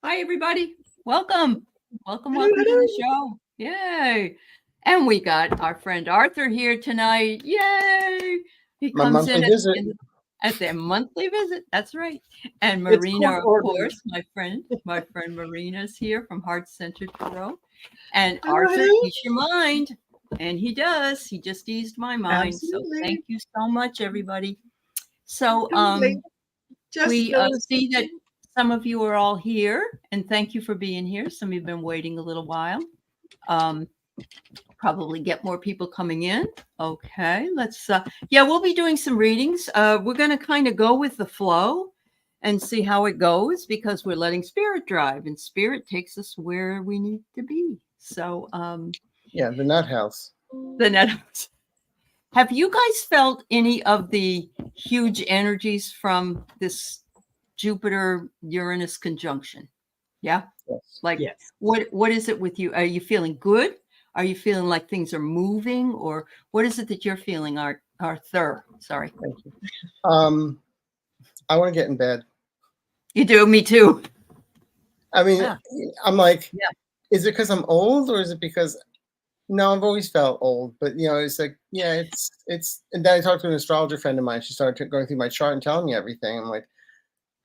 Hi, everybody. Welcome. Welcome, Hello, welcome to the hello. show. Yay. And we got our friend Arthur here tonight. Yay. He My comes monthly in visit. at their monthly visit. That's right. And It's Marina, court of ordered. course, my friend Marina's here from Heart Centered Tarot. And Hello, Arthur, hello. ease your mind. And he does. He just eased my mind. So Absolutely. thank you so much, everybody. So Totally. Just we see that noticing. some of you are all here, and thank you for being here. Some of you have been waiting a little while. Probably get more people coming in. Okay, let's, we'll be doing some readings. We're going to kind of go with the flow and see how it goes because we're letting spirit drive, and spirit takes us where we need to be. So, Yeah, the nut house. the net. Have you guys felt any of the huge energies from this Jupiter Uranus conjunction? Yeah. Yes. Like Yes. what is it with you? Are you feeling good? Are you feeling like things are moving, or what is it that you're feeling, Arthur? Sorry. Thank you. I want to get in bed. You do, me too. I mean, Yeah. I'm like, Yeah. Is it because I'm old, or is it because? No, I've always felt old, but it's like, yeah, it's. And then I talked to an astrologer friend of mine. She started going through my chart and telling me everything. I'm like,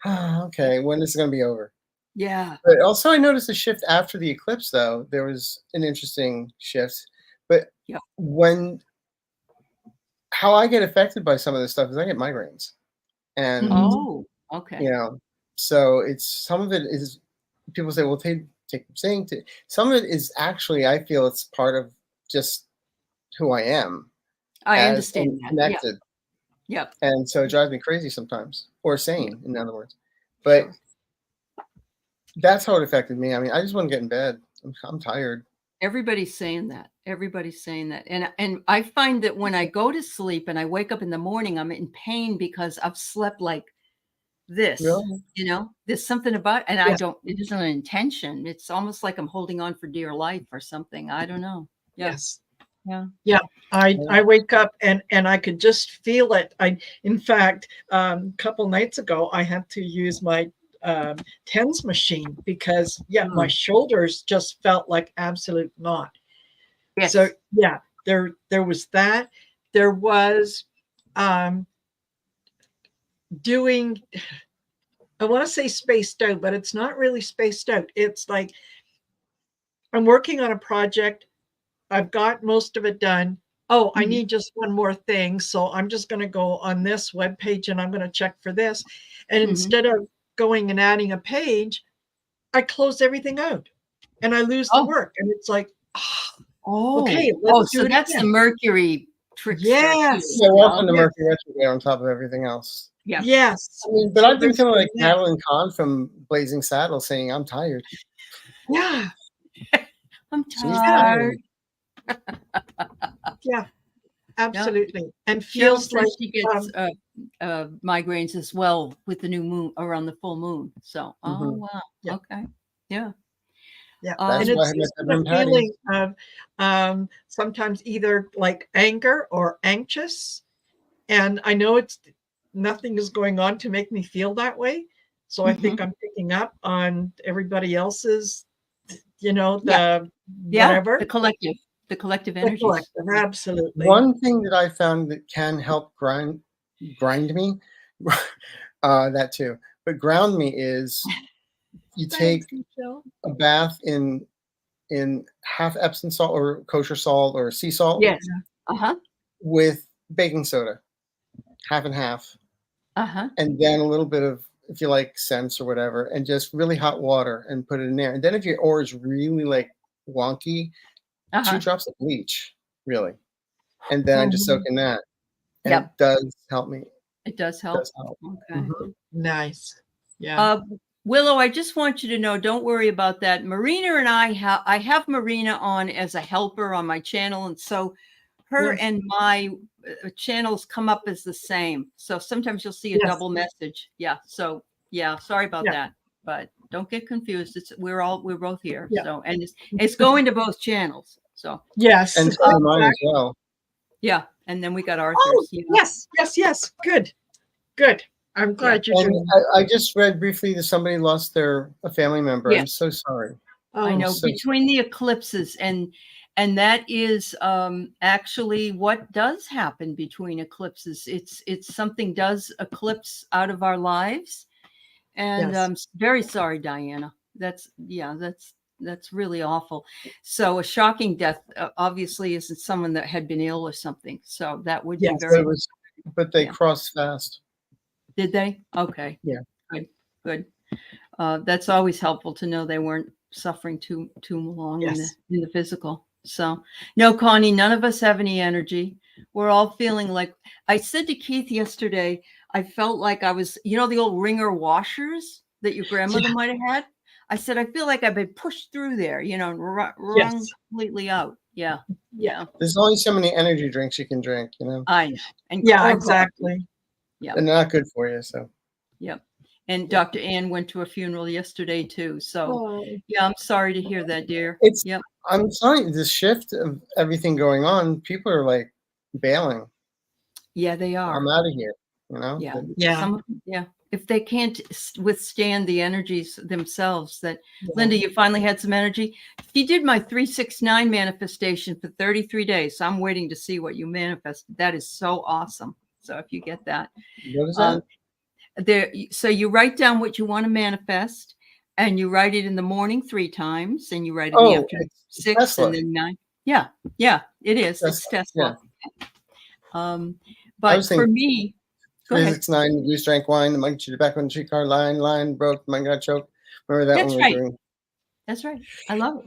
okay, when is it going to be over? Yeah. But also, I noticed a shift after the eclipse. Though there was an interesting shift, but Yeah. how I get affected by some of this stuff is I get migraines, and Oh, okay. So it's some of it is people say, well, take saying to some of it is actually I feel it's part of just who I am I as understand that. connected. Yeah. And so it drives me crazy sometimes, or sane, in other words. But Sure. that's how it affected me. I mean, I just want to get in bed. I'm tired. Everybody's saying that. Everybody's saying that. And I find that when I go to sleep and I wake up in the morning, I'm in pain because I've slept like this. Really? There's something about, and Yes. it isn't an intention. It's almost like I'm holding on for dear life or something. I don't know. Yeah. Yes. Yeah. Yeah. I wake up and I could just feel it. In fact, a couple nights ago, I had to use my TENS machine because my shoulders just felt like absolute knot. Yes. So yeah, there was that. There was doing, I want to say spaced out, but it's not really spaced out. It's like I'm working on a project. I've got most of it done. Oh, I need just one more thing. So I'm just going to go on this webpage and I'm going to check for this. And instead of going and adding a page, I close everything out and I lose the work. And it's like, okay, let's do so it that's again. the Mercury trickster. Yes. So often the Mercury retrograde on top of everything else. Yeah. Yes. I mean, but I've been feeling like Madeline Kahn from Blazing Saddles saying, I'm tired. Yeah. I'm She's tired. Yeah, absolutely. And Cheryl feels says like she gets migraines as well with the new moon, around the full moon. So, wow. Yeah. Okay. Yeah. Yeah. That's And why I it's have just my a feeling of sometimes either like anger or anxious. And I know nothing is going on to make me feel that way. So I think I'm picking up on everybody else's, whatever. The collective The energies. collective, absolutely. One thing that I found that can help grind me, that too, but ground me is you take a bath in half Epsom salt or kosher salt or sea salt. Yes. With baking soda, half and half. And then a little bit of, if you like, scents or whatever, and just really hot water and put it in there. And then if your ore is really like wonky, 2 drops of bleach, really. And then I just soak in that. And it does help me. It does help. Okay. Nice. Yeah. Willow, I just want you to know, don't worry about that. Marina and I have Marina on as a helper on my channel. And so her and my channels come up as the same. So sometimes you'll see a double message. Yeah. So yeah, sorry about that, but don't get confused. We're both here. Yeah. So, and it's going to both channels. So yes. And so mine as well. Yeah. And then we got Arthur's. Oh, yes. Good. I'm glad you're And doing. I just read briefly that somebody lost a family member. Yeah. I'm so sorry. Oh, I know so between the eclipses and that is actually what does happen between eclipses. It's something does eclipse out of our lives, and yes. I'm very sorry, Diana. That's really awful. So a shocking death obviously isn't someone that had been ill or something. So that would be Yes. very. But they Yeah. crossed fast. Did they? Okay. Yeah. Good. That's always helpful to know they weren't suffering too long Yes. in the physical. So no, Connie, none of us have any energy. We're all feeling like I said to Keith yesterday, I felt like I was, the old ringer washers that your grandmother might have had. I said, I feel like I've been pushed through there, and wrung completely out. Yeah. Yeah. There's only so many energy drinks you can drink, I know. And Yeah, or exactly. coffee. Yeah. And they're not good for you. So. Yep. And Dr. Ann went to a funeral yesterday too. So yeah, I'm sorry to hear that, dear. I'm sorry, the shift of everything going on, people are like bailing. Yeah, they are. I'm out of here, Yeah. Yeah. If they can't withstand the energies themselves, Linda, you finally had some energy. She did my 369 manifestation for 33 days. So I'm waiting to see what you manifested. That is so awesome. So if you get that. What is that? So you write down what you want to manifest, and you write it in the morning 3 times, and you write it in the afternoon 6 Tesla. and then 9. Yeah, it is. It's Tesla. Yeah. But for me, 369, the goose drank wine, the monkey chewed tobacco in the streetcar, line broke, the monkey got choked. Remember that That's one? right. That's right. I love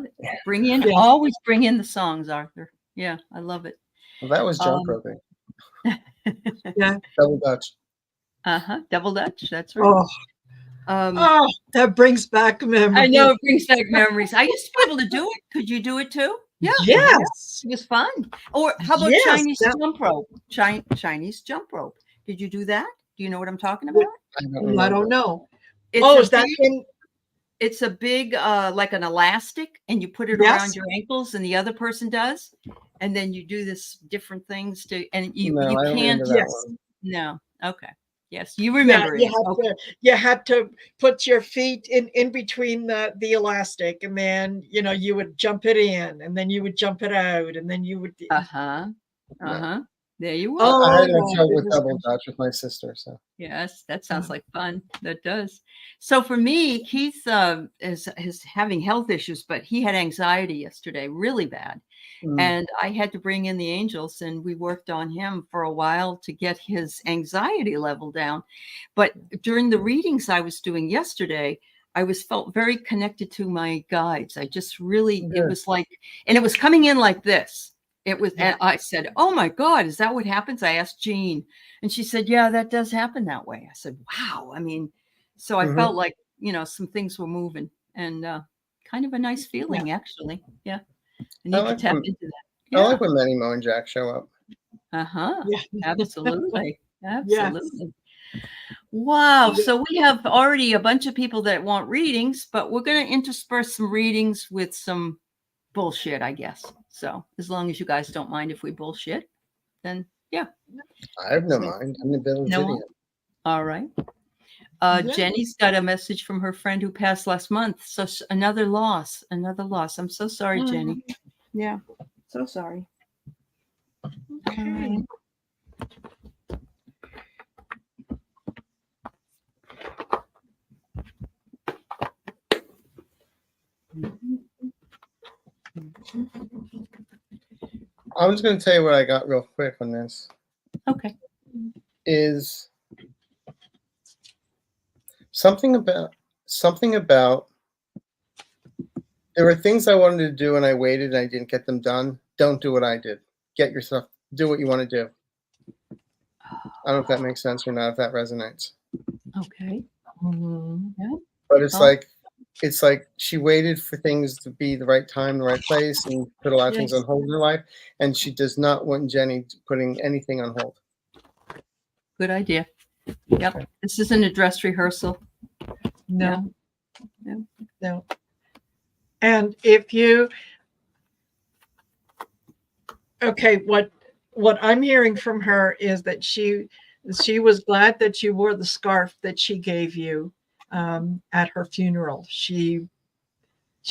it. Always bring in the songs, Arthur. Yeah, I love it. Well, that was jump roping. Yeah. Double Dutch. Double Dutch. That's right. That brings back memories. I know, it brings back memories. I used to be able to do it. Could you do it too? Yeah. Yes. It was fun. Or how about Chinese jump rope? Chinese jump rope. Did you do that? Do you know what I'm talking about? I don't know. It's in? It's a big, like an elastic, and you put it around your ankles, and the other person does, and then you do this different things and you can't. No. Okay. Yes, you remember it. You had to put your feet in between the elastic, and then you would jump it in, and then you would jump it out, and then you would. There you are. I had a show with Double Dutch with my sister. So yes, that sounds like fun. That does. So for me, Keith is having health issues, but he had anxiety yesterday, really bad. And I had to bring in the angels, and we worked on him for a while to get his anxiety level down. But during the readings I was doing yesterday, I felt very connected to my guides. I just really, it was like, and it was coming in like this. It was, and I said, "Oh my God, is that what happens?" I asked Jean, and she said, "Yeah, that does happen that way." I said, "Wow." I mean, so I felt like, some things were moving, and kind of a nice feeling, actually. Yeah. I need to tap into that. I like when Manny, Mo, and Jack show up. Absolutely. Absolutely. Wow. So we have already a bunch of people that want readings, but we're going to intersperse some readings with some bullshit, I guess. So as long as you guys don't mind if we bullshit, then yeah. I have no mind. I'm the village idiot. All right. Jenny's got a message from her friend who passed last month. So another loss. I'm so sorry, Jenny. Yeah. So sorry. Okay. I'm just going to tell you what I got real quick on this. Okay. Is something about there were things I wanted to do and I waited and I didn't get them done. Don't do what I did. Do what you want to do. I don't know if that makes sense or not, if that resonates. Okay. Yeah. But it's like she waited for things to be the right time, the right place, and put a lot of things on hold in her life. And she does not want Jenny putting anything on hold. Good idea. Yep. This isn't a dress rehearsal. No. And if you, okay, what I'm hearing from her is that she She was glad that you wore the scarf that she gave you at her funeral. She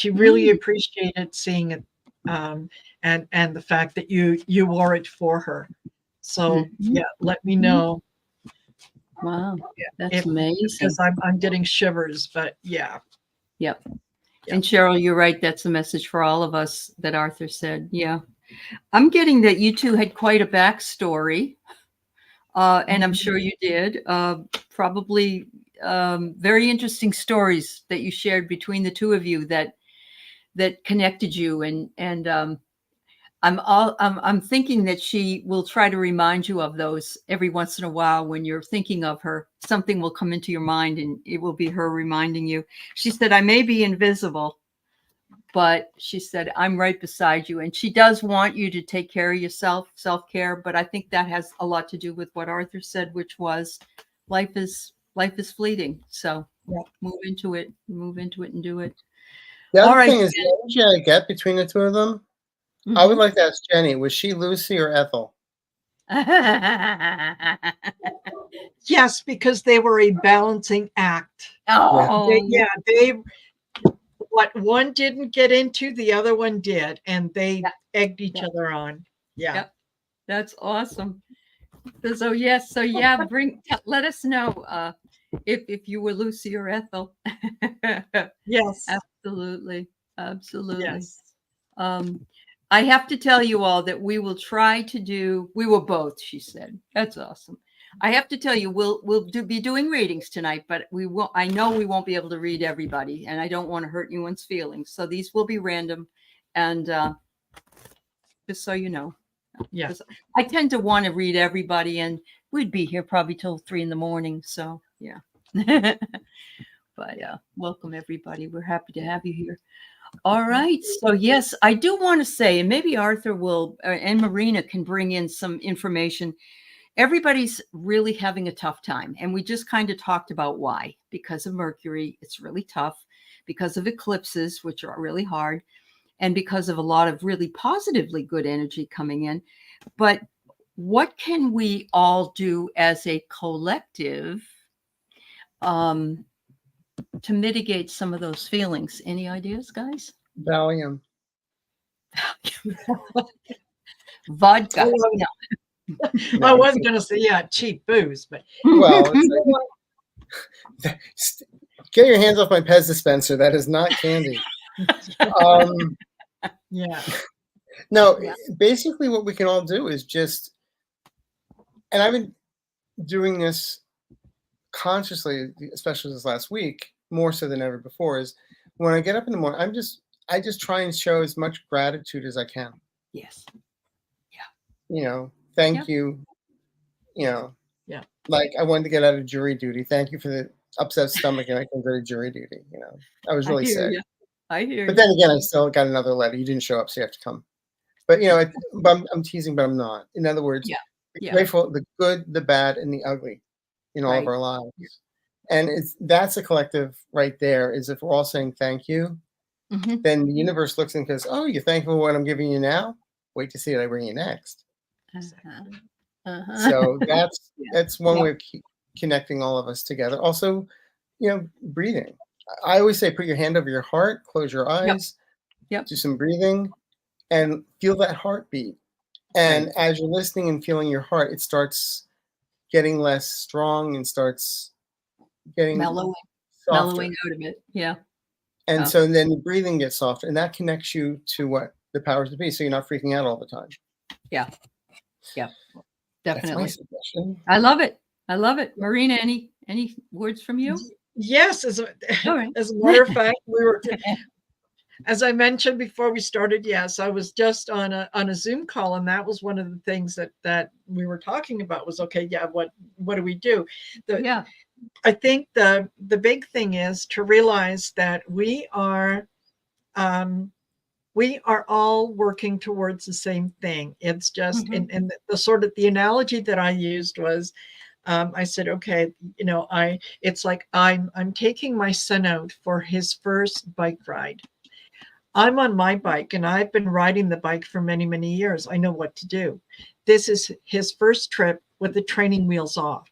really appreciated seeing it, and the fact that you wore it for her. So yeah, let me know. Wow, that's amazing. Because I'm getting shivers, but yeah. Yep. And Cheryl, you're right. That's a message for all of us that Arthur said. Yeah. I'm getting that you two had quite a backstory. And I'm sure you did. Probably very interesting stories that you shared between the two of you that connected you. And I'm thinking that she will try to remind you of those every once in a while when you're thinking of her. Something will come into your mind, and it will be her reminding you. She said, "I may be invisible, but," she said, "I'm right beside you." And she does want you to take care of yourself, self-care. But I think that has a lot to do with what Arthur said, which was life is fleeting. So move into it and do it. The All other right, thing is the energy I get between the two of them. I would like to ask Jenny, was she Lucy or Ethel? Yes, because they were a balancing act. Oh, they what one didn't get into, the other one did, and they egged each other on. Yeah. Yep. That's awesome. So yes, so yeah, let us know if you were Lucy or Ethel. Yes. Absolutely. Yes. I have to tell you all that we will try to do, we will both, she said. That's awesome. I have to tell you, we'll be doing readings tonight, but I know we won't be able to read everybody, and I don't want to hurt anyone's feelings. So these will be random, and just so you know. Yeah. I tend to want to read everybody, and we'd be here probably till 3 a.m. So yeah. But welcome everybody. We're happy to have you here. All right. So yes, I do want to say, and maybe Arthur will and Marina can bring in some information. Everybody's really having a tough time. And we just kind of talked about why. Because of Mercury, it's really tough. Because of eclipses, which are really hard. And because of a lot of really positively good energy coming in. But what can we all do as a collective to mitigate some of those feelings? Any ideas, guys? Valium. Vodka. I was going to say, cheap booze, but well, get your hands off my Pez dispenser. That is not candy. Yeah. No, basically what we can all do is just, and I've been doing this consciously, especially this last week, more so than ever before, is when I get up in the morning, I just try and show as much gratitude as I can. Yes. Yeah. Thank you. Like I wanted to get out of jury duty. Thank you for the upset stomach, and I can go to jury duty. I was really sick. I hear you. But then again, I still got another letter. You didn't show up, so you have to come. But I'm teasing, but I'm not. In other words, be grateful, the good, the bad, and the ugly in all of our lives. And that's a collective right there. Is if we're all saying thank you, then the universe looks and goes, "Oh, you're thankful for what I'm giving you now? Wait to see what I bring you next." So that's one way of connecting all of us together. Also, breathing. I always say, put your hand over your heart, close your eyes, do some breathing, and feel that heartbeat. And as you're listening and feeling your heart, it starts getting less strong and starts getting mellowing out of it. Yeah. And so then the breathing gets softer, and that connects you to what the powers to be. So you're not freaking out all the time. Yeah. Yeah. Definitely. That's my suggestion. I love it. Marina, any words from you? Yes. As a matter of fact, we were, as I mentioned before we started, yes, I was just on a Zoom call, and that was one of the things that we were talking about was, okay, what do we do? I think the big thing is to realize that we are all working towards the same thing. It's just, and the sort of the analogy that I used was, I said, okay, it's like I'm taking my son out for his first bike ride. I'm on my bike, and I've been riding the bike for many, many years. I know what to do. This is his first trip with the training wheels off.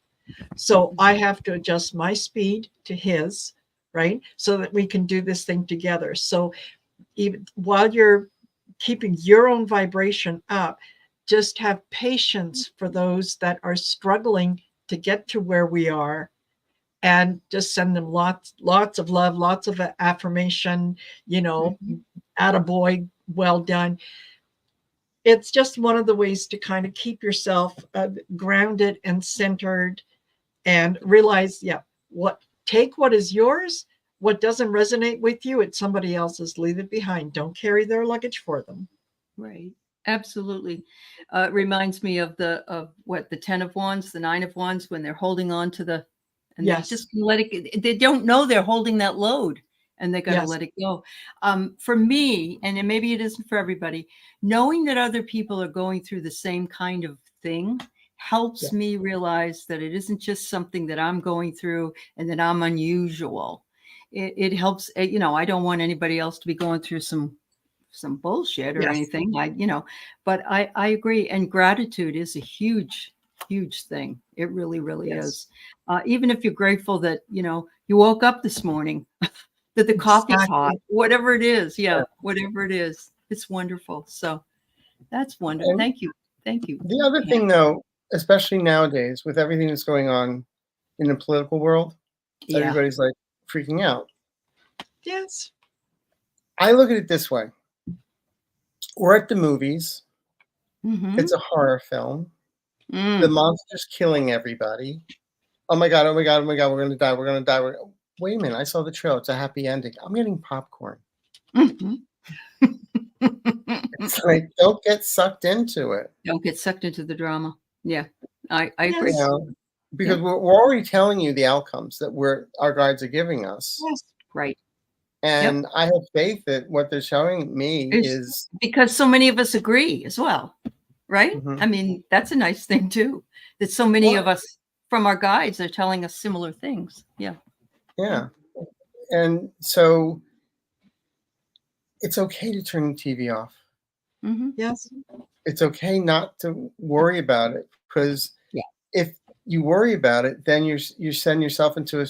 So I have to adjust my speed to his, right? So that we can do this thing together. So even while you're keeping your own vibration up, just have patience for those that are struggling to get to where we are, and just send them lots of love, lots of affirmation, attaboy, well done. It's just one of the ways to kind of keep yourself grounded and centered, and realize, take what is yours. What doesn't resonate with you, it's somebody else's. Leave it behind. Don't carry their luggage for them. Right. Absolutely. It reminds me of the 10 of Wands, the 9 of Wands, when they're holding on to the, and Yes. they just let it, they don't know they're holding that load, and they got to let it go. For me, and maybe it isn't for everybody, knowing that other people are going through the same kind of thing helps me realize that it isn't just something that I'm going through and that I'm unusual. It helps, I don't want anybody else to be going through some bullshit or anything. But I agree. And gratitude is a huge, huge thing. It really, really is. Even if you're grateful that, you woke up this morning, that the coffee's hot, whatever it is. Whatever it is, it's wonderful. So that's wonderful. Thank you. Thank you. The other thing, though, especially nowadays with everything that's going on in the political world, everybody's like freaking out. Yes. I look at it this way. We're at the movies. It's a horror film. The monster's killing everybody. Oh my God, oh my God, oh my God, we're going to die. We're going to die. Wait a minute. I saw the trailer. It's a happy ending. I'm getting popcorn. It's like, don't get sucked into it. Don't get sucked into the drama. Yeah, I agree. Because we're already telling you the outcomes that our guides are giving us. Yes. Right. And I have faith that what they're showing me is because so many of us agree as well, right? I mean, that's a nice thing too, that so many of us from our guides are telling us similar things. Yeah. And so it's okay to turn the TV off. Yes. It's okay not to worry about it, because if you worry about it, then you're setting yourself into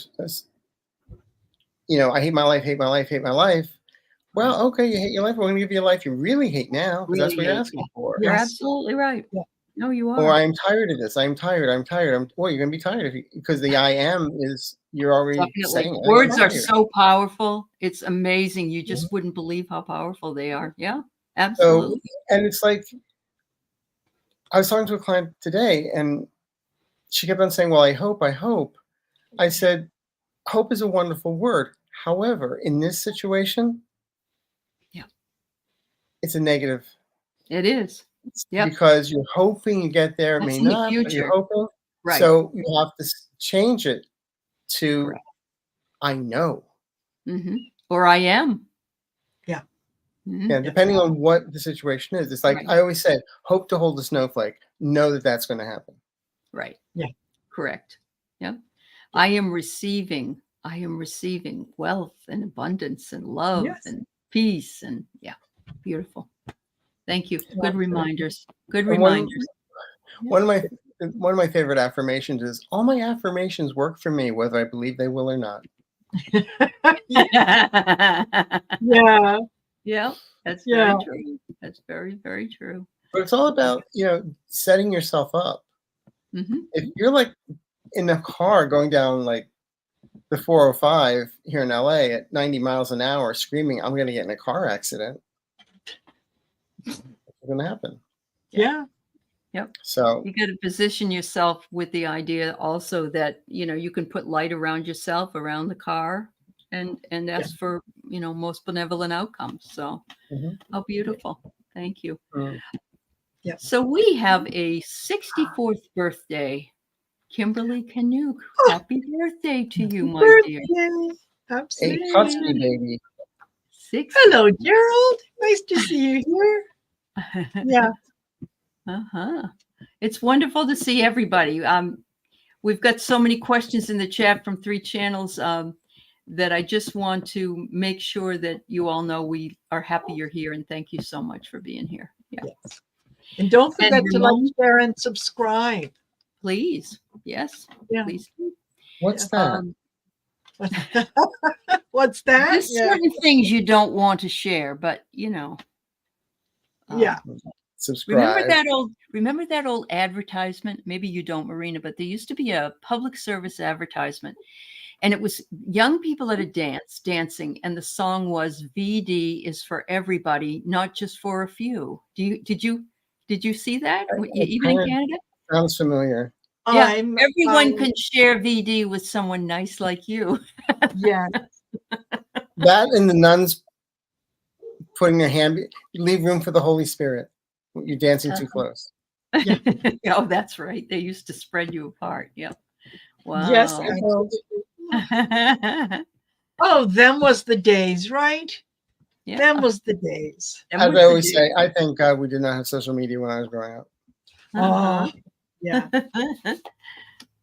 I hate my life, hate my life, hate my life. Well, okay, you hate your life. We're going to give you a life you really hate now, because that's what you're asking for. You're absolutely right. No, you are. Or I'm tired of this. I'm tired. Well, you're going to be tired because the I am is, you're already saying it. Words are so powerful. It's amazing. You just wouldn't believe how powerful they are. Yeah, absolutely. So, and it's like, I was talking to a client today, and she kept on saying, well, I hope. I said, hope is a wonderful word. However, in this situation, it's a negative. It is. Because you're hoping you get there. It may not, but you're hoping. Right. So you have to change it to I know. Or I am. Yeah. Depending on what the situation is. It's like I always say, hope to hold a snowflake. Know that that's going to happen. Right. Yeah. Correct. Yeah. I am receiving wealth and abundance and love and peace, and beautiful. Thank you. Good reminders. Good reminders. One of my favorite affirmations is, all my affirmations work for me, whether I believe they will or not. Yeah. That's very true. That's very, very true. But it's all about, setting yourself up. If you're like in a car going down like the 405 here in LA at 90 miles an hour screaming, I'm going to get in a car accident, it's going to happen. Yeah. Yep. So you got to position yourself with the idea also that, you can put light around yourself, around the car, and ask for, most benevolent outcomes. So how beautiful. Thank you. Yeah. So we have a 64th birthday. Kimberly Canuck. Happy birthday to you, my dear. Absolutely. A custody baby. Hello, Gerald. Nice to see you here. Yeah. It's wonderful to see everybody. We've got so many questions in the chat from 3 channels that I just want to make sure that you all know we are happy you're here, and thank you so much for being here. Yeah. Yes. And don't forget to like, share, and subscribe. Please. Yes. Yeah. Please do. What's that? What's that? There's Yeah. certain things you don't want to share, but you know. Yeah. Subscribe. Remember that old advertisement? Maybe you don't, Marina, but there used to be a public service advertisement, and it was young people at a dancing, and the song was "VD is for everybody, not just for a few." Did you see that? Even in Canada? Sounds familiar. Yeah, everyone can share VD with someone nice like you. Yeah. That and the nuns putting their hand. Leave room for the Holy Spirit. You're dancing too close. Yeah. Oh, that's right. They used to spread you apart. Yeah. Wow. Yes. Oh, them was the days, right? Yeah. Them was the days. As I always say, I thank God we did not have social media when I was growing up. Oh, yeah.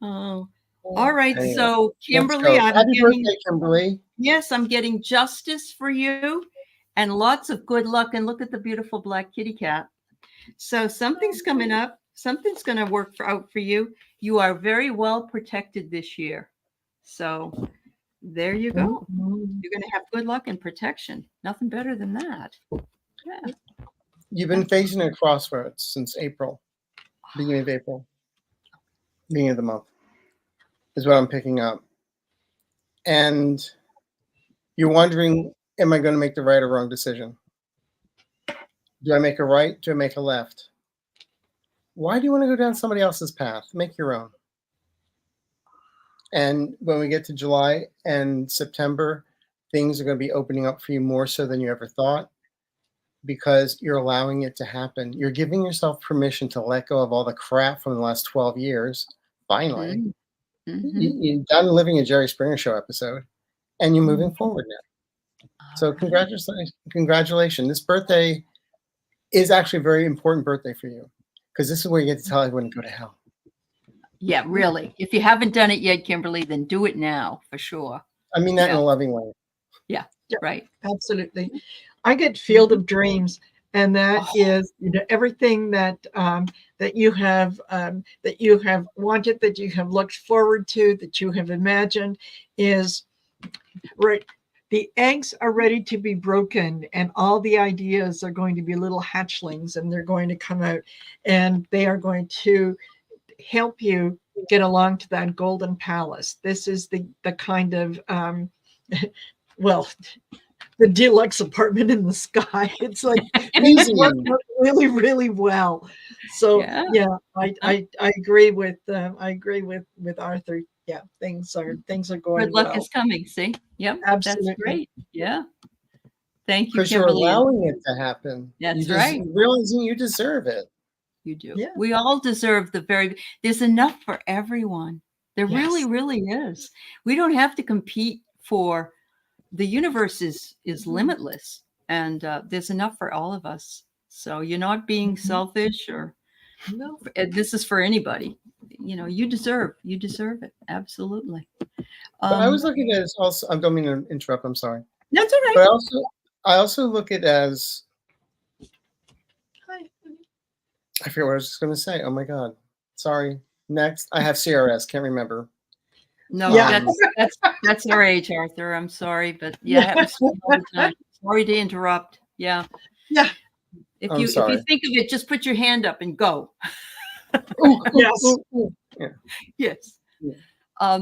Oh, all right. Anyway, so Kimberly, happy birthday, Kimberly. Yes, I'm getting justice for you and lots of good luck. And look at the beautiful black kitty cat. So something's coming up. Something's going to work out for you. You are very well protected this year. So there you go. You're going to have good luck and protection. Nothing better than that. Yeah. You've been facing a crossroads since April, beginning of April, beginning of the month, is what I'm picking up. And you're wondering, am I going to make the right or wrong decision? Do I make a right? Do I make a left? Why do you want to go down somebody else's path? Make your own. And when we get to July and September, things are going to be opening up for you more so than you ever thought, because you're allowing it to happen. You're giving yourself permission to let go of all the crap from the last 12 years. Finally, you're done living a Jerry Springer Show episode, and you're moving forward now. So congratulations. This birthday is actually a very important birthday for you, because this is where you get to tell everyone to go to hell. Yeah, really. If you haven't done it yet, Kimberly, then do it now for sure. I mean that in a loving way. Yeah, right. Absolutely. I get Field of Dreams, and that is, everything that that you have wanted, that you have looked forward to, that you have imagined is right. The eggs are ready to be broken, and all the ideas are going to be little hatchlings, and they're going to come out, and they are going to help you get along to that golden palace. This is the kind of well, the deluxe apartment in the sky. It's like things work really, really well. So yeah, I agree with Arthur. Yeah, things are going good luck well. is coming. See, yep, absolutely, that's great. Yeah, thank you, because Kimberly. you're allowing it to happen. That's right. Realizing you deserve it. You do. Yeah. We all deserve there's enough for everyone. There really, really is. We don't have to compete for, the universe is limitless, and there's enough for all of us. So you're not being selfish, or no, this is for anybody. You deserve it. Absolutely. But I was looking at it also, I don't mean to interrupt, I'm sorry. That's all right. But I also look at it as, I forget what I was just going to say. Oh my God. Sorry. Next. I have CRS. Can't remember. No, that's our age, Arthur. I'm sorry, but yeah, it was all the time. Sorry to interrupt. Yeah. Yeah. If you think of it, just put your hand up and go. Yes. Yeah. Yes. Yeah.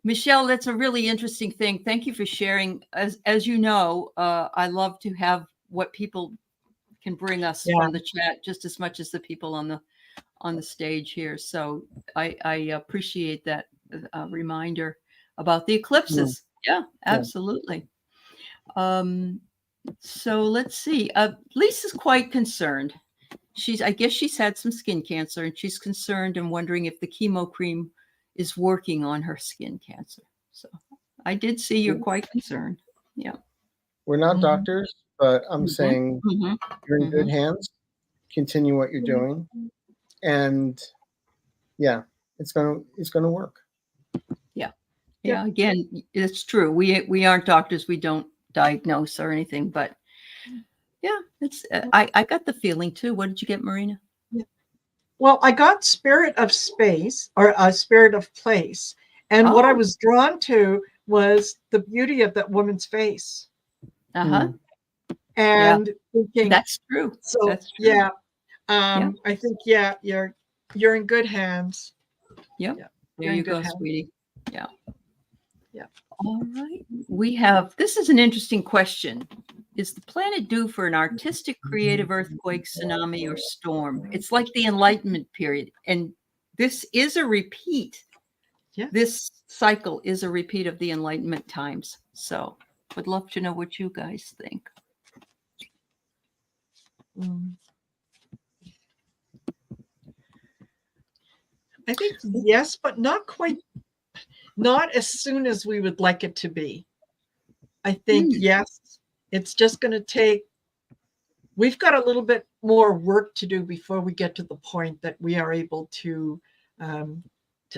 Michelle, that's a really interesting thing. Thank you for sharing. As you know, I love to have what people can bring us from the chat just as much as the people on the stage here. So I appreciate that reminder about the eclipses. Yeah, absolutely. So let's see. Lisa's quite concerned. I guess she's had some skin cancer, and she's concerned and wondering if the chemo cream is working on her skin cancer. So I did see you're quite concerned. Yeah. We're not doctors, but I'm saying you're in good hands. Continue what you're doing, and yeah, it's gonna work. Yeah. Again, it's true. We aren't doctors. We don't diagnose or anything, but yeah, it's. I got the feeling too. What did you get, Marina? Well, I got Spirit of Space or Spirit of Place. And what I was drawn to was the beauty of that woman's face. And thinking, that's true. So that's true. yeah, I think you're in good hands. Yep. Yeah. There you go, sweetie. Yeah. Yeah. All right. We have, this is an interesting question. Is the planet due for an artistic, creative earthquake, tsunami, or storm? It's like the Enlightenment period. And this is a repeat. Yeah. This cycle is a repeat of the Enlightenment times. So would love to know what you guys think. I think yes, but not quite, not as soon as we would like it to be. I think yes, it's just going to take, we've got a little bit more work to do before we get to the point that we are able to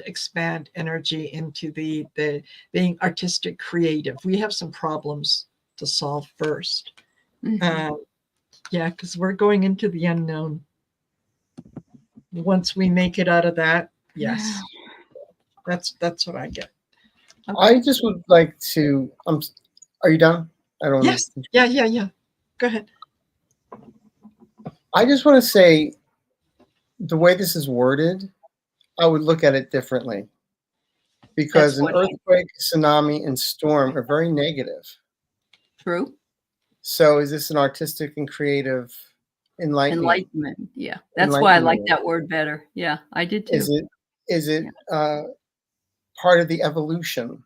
expand energy into the being artistic, creative. We have some problems to solve first. Yeah, because we're going into the unknown. Once we make it out of that, yes, that's what I get. I just would like to. Are you done? I don't. Yes. Yeah. Go ahead. I just want to say, the way this is worded, I would look at it differently, because an earthquake, tsunami, and storm are very negative. True. So is this an artistic and creative enlightenment? Yeah, that's why I like that word better. Yeah, I did too. Is it part of the evolution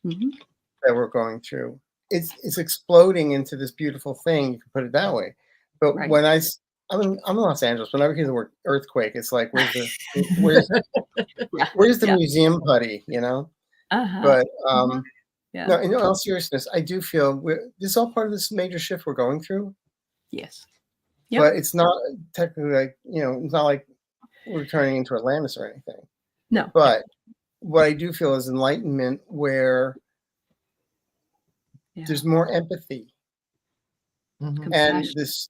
that we're going through? It's exploding into this beautiful thing. You can put it that way. But when I'm in Los Angeles, whenever I hear the word earthquake, it's like, where's the museum putty, you know? But no, in all seriousness, I do feel this is all part of this major shift we're going through. Yes. But it's not technically like, it's not like we're turning into Atlantis or anything. No. But what I do feel is enlightenment, where there's more empathy. And this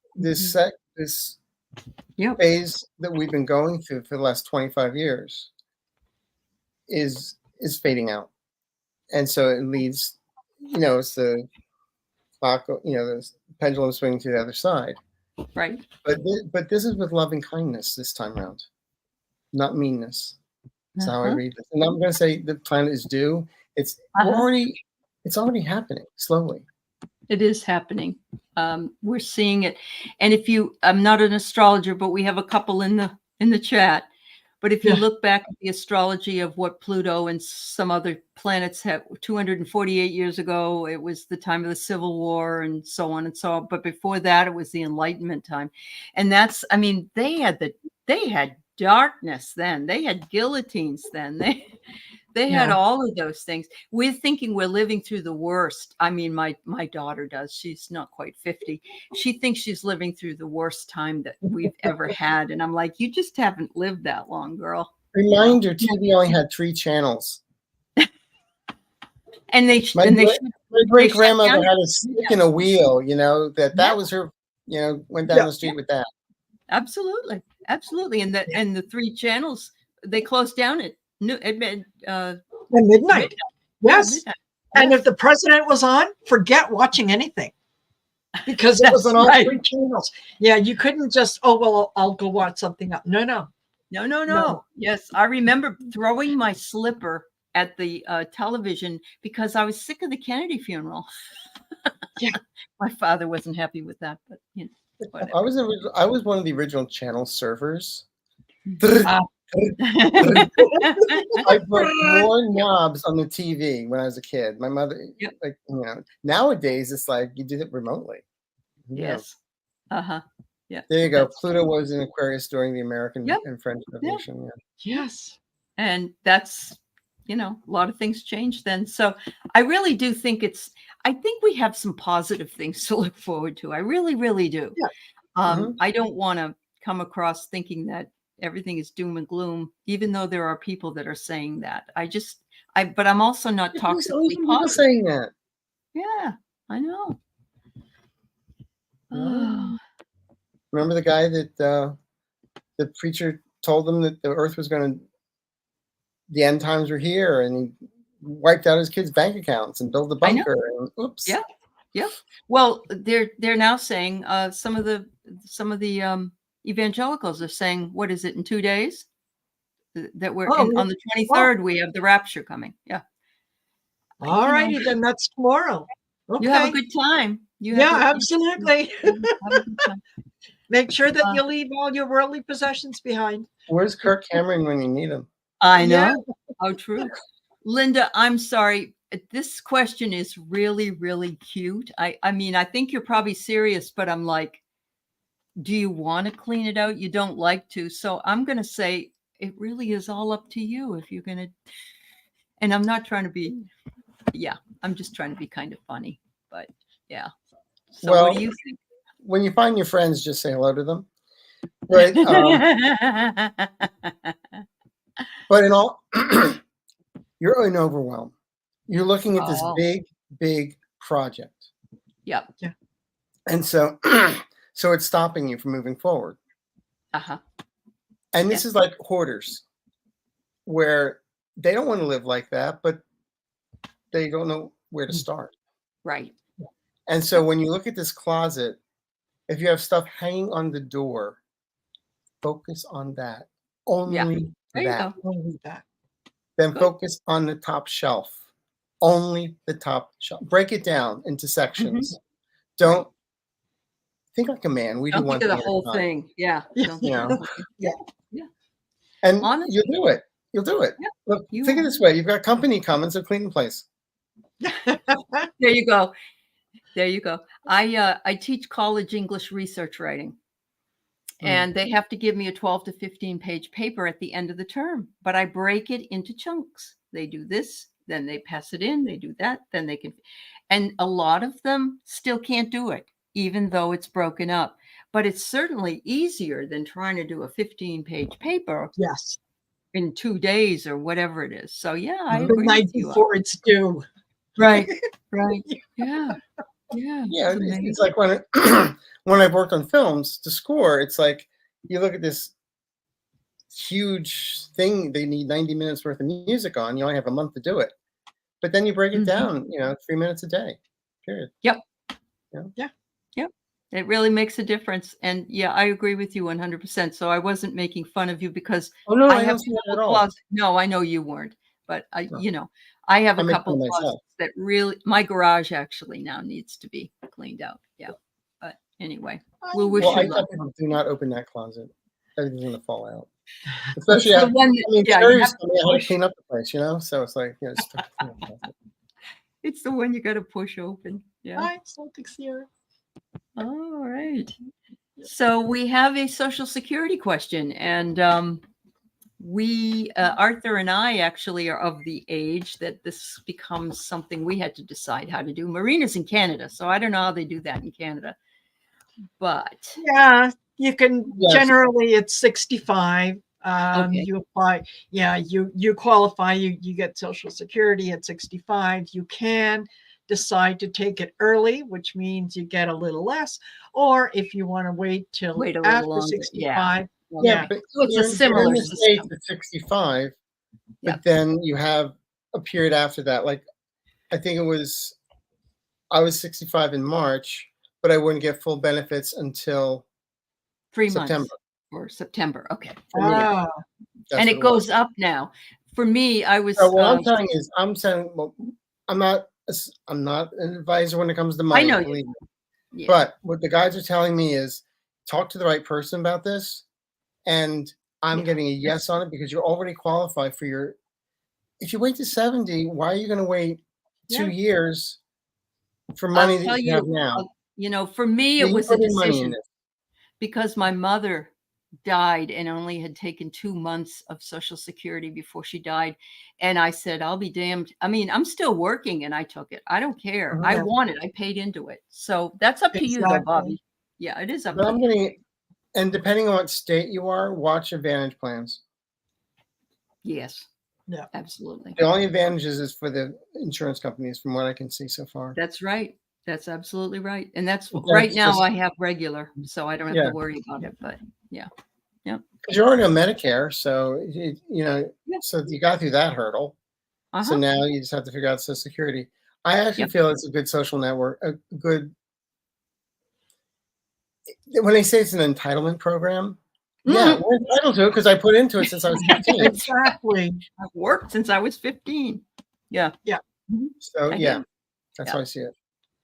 phase that we've been going through for the last 25 years is fading out. And so it leads, it's the clock, the pendulum swinging to the other side. Right. But this is with loving kindness this time around, not meanness. That's how I read this. And I'm going to say the planet is due. It's already happening slowly. It is happening. We're seeing it. And I'm not an astrologer, but we have a couple in the chat. But if you look back at the astrology of what Pluto and some other planets had 248 years ago, it was the time of the Civil War and so on and so on. But before that, it was the Enlightenment time. And they had darkness then. They had guillotines then. They had all of those things. We're thinking we're living through the worst. I mean, my daughter does. She's not quite 50. She thinks she's living through the worst time that we've ever had. And I'm like, you just haven't lived that long, girl. Reminder, TV only had 3 channels. And my great grandmother had a stick in a wheel, that was her, went down the street with that. Absolutely. And the 3 channels, they closed down at midnight. Yes. Midnight. And if the president was on, forget watching anything, because it was on all 3 channels. Yeah, you couldn't just, I'll go watch something up. No. Yes, I remember throwing my slipper at the television because I was sick of the Kennedy funeral. My father wasn't happy with that, but whatever. I was one of the original channel servers. I put more knobs on the TV when I was a kid. My mother, nowadays it's like you did it remotely. Yes. Yeah. There you go. Pluto was in Aquarius during the American and French Revolution. Yeah. Yes. And that's, a lot of things changed then. So I really do think I think we have some positive things to look forward to. I really, really do. Yeah. I don't want to come across thinking that everything is doom and gloom, even though there are people that are saying that. But I'm also not toxically positive. People saying that. Yeah, I know. Remember the guy that the preacher told them that the Earth was going to, the end times were here, and he wiped out his kids' bank accounts and built a bunker. And oops. Yeah. Yeah. Well, they're now saying some of the evangelicals are saying, what is it, in 2 days? That we're on the 23rd, we have the rapture coming. Yeah. All righty, then that's tomorrow. Okay. You have a good time. Absolutely. Have a good time. Make sure that you leave all your worldly possessions behind. Where's Kirk Cameron when you need him? I know. How true. Linda, I'm sorry. This question is really, really cute. I mean, I think you're probably serious, but I'm like, do you want to clean it out? You don't like to. So I'm going to say it really is all up to you if you're going to. And I'm not trying to be, I'm just trying to be kind of funny. But yeah. So well, what do you think? When you find your friends, just say hello to them. But, but in all, you're in overwhelm. You're looking at this big project. Yep. Yeah. And so, so it's stopping you from moving forward. Uh-huh. And this is like hoarders, where they don't want to live like that, but they don't know where to start. Right. And so when you look at this closet, if you have stuff hanging on the door, focus on that. Only that. Only that. Then focus on the top shelf. Only the top shelf. Break it down into sections. Don't think like a man. We do one thing the whole thing. Yeah. You know. Yeah. And honestly, you'll do it. You'll do it. Yeah, Look, think of it this way. You've got company coming, so clean the place. There you go. There you go. I teach college English research writing. And they have to give me a 12 to 15 page paper at the end of the term, but I break it into chunks. They do this, then they pass it in, they do that, then they can, and a lot of them still can't do it, even though it's broken up. But it's certainly easier than trying to do a 15-page paper in 2 days or whatever it is. So yeah, I agree. The night before it's due. Right. Right. Yeah. Yeah. Yeah. It's like when when I've worked on films to score, it's like you look at this huge thing they need 90 minutes worth of music on. You only have a month to do it. But then you break it down, 3 minutes a day. Period. Yep. Yeah. Yep. It really makes a difference. And yeah, I agree with you 100%. So I wasn't making fun of you because I have a closet. No, I know you weren't. But I have a couple of closets that really, my garage actually now needs to be cleaned out. Yeah. But anyway, we'll wish you luck. Do not open that closet. Everything's going to fall out. Especially the one you have to clean up the place, So it's like, it's the one you got to push open. Yeah. Hi, Celtic Sierra. All right. So we have a Social Security question, and we, Arthur and I actually are of the age that this becomes something we had to decide how to do. Marina's in Canada, so I don't know how they do that in Canada. But yeah, you can generally it's 65. You apply, you qualify, you get Social Security at 65. You can decide to take it early, which means you get a little less, or if you want to wait till after 65. But so it's a similar system. At 65, but then you have a period after that. Like I think I was 65 in March, but I wouldn't get full benefits until 3 months or September. Okay. And it goes up now. For me, I was. So what I'm saying is, I'm not an advisor when it comes to money. I know you. Yeah. But what the guys are telling me is, talk to the right person about this. And I'm getting a yes on it because you're already qualified for your. If you wait to 70, why are you going to wait 2 years for money that you have now? For me, it was a decision because my mother died and only had taken 2 months of Social Security before she died. And I said, I'll be damned. I mean, I'm still working and I took it. I don't care. I want it. I paid into it. So that's up to you though, Bobby. Yeah, it is up to you. And depending on what state you are, watch Advantage plans. Yes. Yeah, absolutely. The only advantages is for the insurance companies, from what I can see so far. That's right. That's absolutely right. And that's right now I have regular, so I don't have to worry about it. But yeah. You're already on Medicare, so Yeah. so you got through that hurdle. So now you just have to figure out Social Security. I actually feel it's a good social network, a good. When they say it's an entitlement program, yeah, we're entitled to it because I put into it since I was 15. Exactly. I've worked since I was 15. Yeah. Yeah. So I yeah, did. that's how I see it.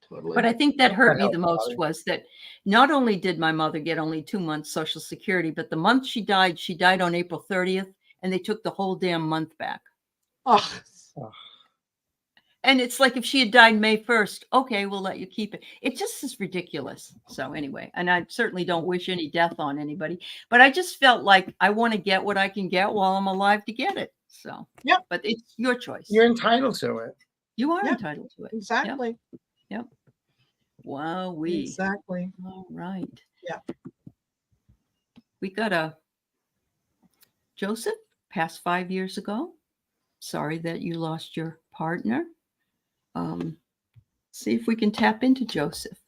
Totally. But I think that hurt me helps the a most lot. was that not only did my mother get only 2 months Social Security, but the month she died on April 30th, and they took the whole damn month back. Oh, And it's like if she had died May 1st, okay, we'll let you keep it. It just is ridiculous. So anyway, and I certainly don't wish any death on anybody, but I just felt like I want to get what I can get while I'm alive to get it. So, yeah, but it's your choice. You're entitled to it. You are Yeah, entitled to it. exactly. Yep. Wow. Exactly. All right. Yeah. We got a Joseph passed 5 years ago. Sorry that you lost your partner. See if we can tap into Joseph.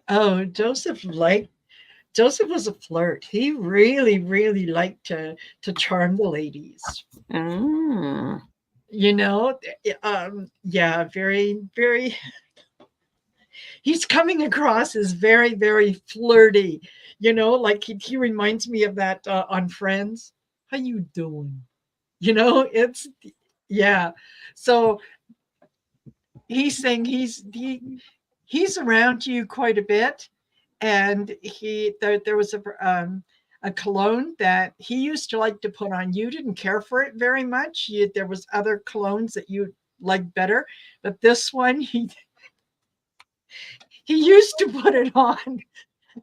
Oh, Joseph was a flirt. He really, really liked to charm the ladies. Yeah, very, very. He's coming across as very, very flirty. Like he reminds me of that on Friends. How you doing? It's yeah. So he's saying he's around you quite a bit, and there was a cologne that he used to like to put on. You didn't care for it very much. There was other colognes that you liked better, but this one he used to put it on,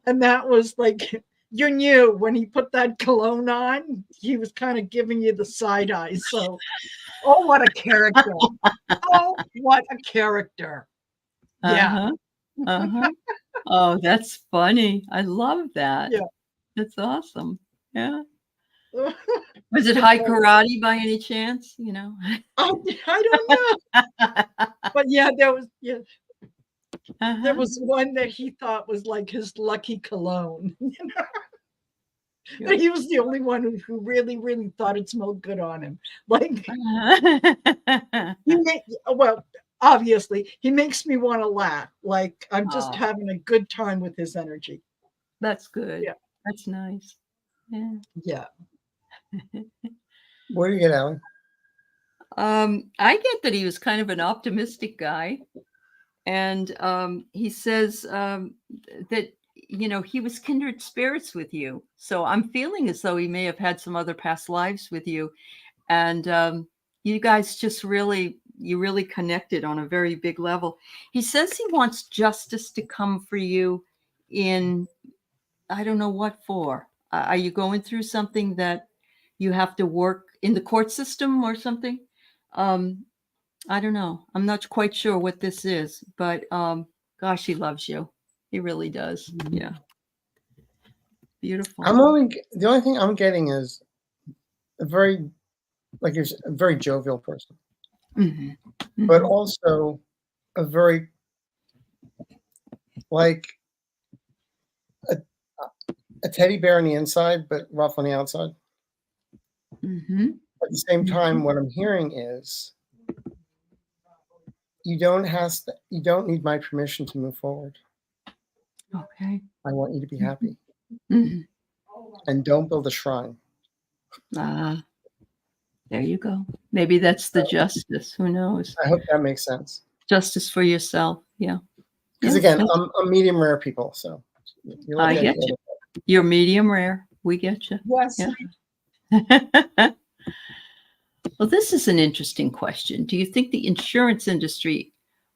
and that was like you knew when he put that cologne on, he was kind of giving you the side eye. So, oh, what a character! Oh, what a character! Yeah. Oh, that's funny. I love that. Yeah. That's awesome. Yeah. Was it high karate by any chance? I don't know. But yeah, there was one that he thought was like his lucky cologne. But he was the only one who really, really thought it smelled good on him. Like well, obviously, he makes me want to laugh. Like I'm just having a good time with his energy. That's good. Yeah. That's nice. Yeah. Yeah. What do you get, Alan? I get that he was kind of an optimistic guy. And he says that, he was kindred spirits with you. So I'm feeling as though he may have had some other past lives with you. And you guys just really connected on a very big level. He says he wants justice to come for you in, I don't know what for. Are you going through something that you have to work in the court system or something? I don't know. I'm not quite sure what this is, but gosh, he loves you. He really does. Yeah. Beautiful. The only thing I'm getting is a very jovial person, but also a very like a teddy bear on the inside, but rough on the outside. At the same time, what I'm hearing is you don't need my permission to move forward. Okay. I want you to be happy. And don't build a shrine. There you go. Maybe that's the justice. Who knows? I hope that makes sense. Justice for yourself. Yeah. Because again, I'm medium rare people, so I get you. You're medium rare. We get you. Yes. Yeah. Well, this is an interesting question. Do you think the insurance industry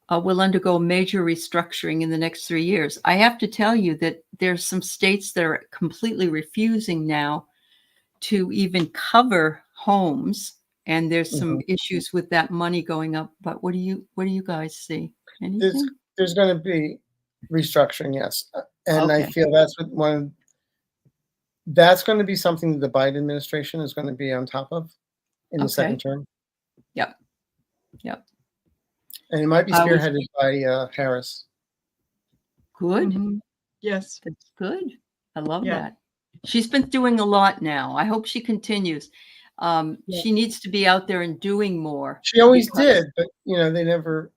will undergo major restructuring in the next 3 years? I have to tell you that there's some states that are completely refusing now to even cover homes, and there's some issues with that money going up. But what do you guys see? Anything? There's going to be restructuring, yes, and I feel that's that's going to be something that the Biden administration is going to be on top of in the second term. Yep. And it might be spearheaded by Harris. Good. Yes. That's good. I love Yeah. that. She's been doing a lot now. I hope she continues. Yeah. She needs to be out there and doing more. She always because did, but they never.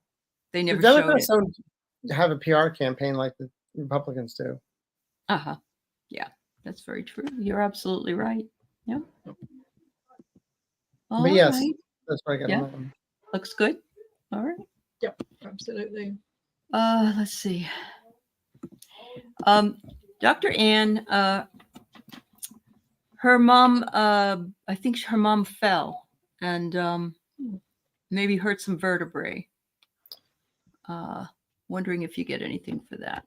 They The never showed Democrats it. don't have a PR campaign like the Republicans do. Uh-huh. Yeah, that's very true. You're absolutely right. Yeah. All But yes, right. that's what I got Yeah. on that one. Looks good. All right. Yep. Absolutely. Let's see. Dr. Ann, her mom, I think her mom fell and maybe hurt some vertebrae. Wondering if you get anything for that.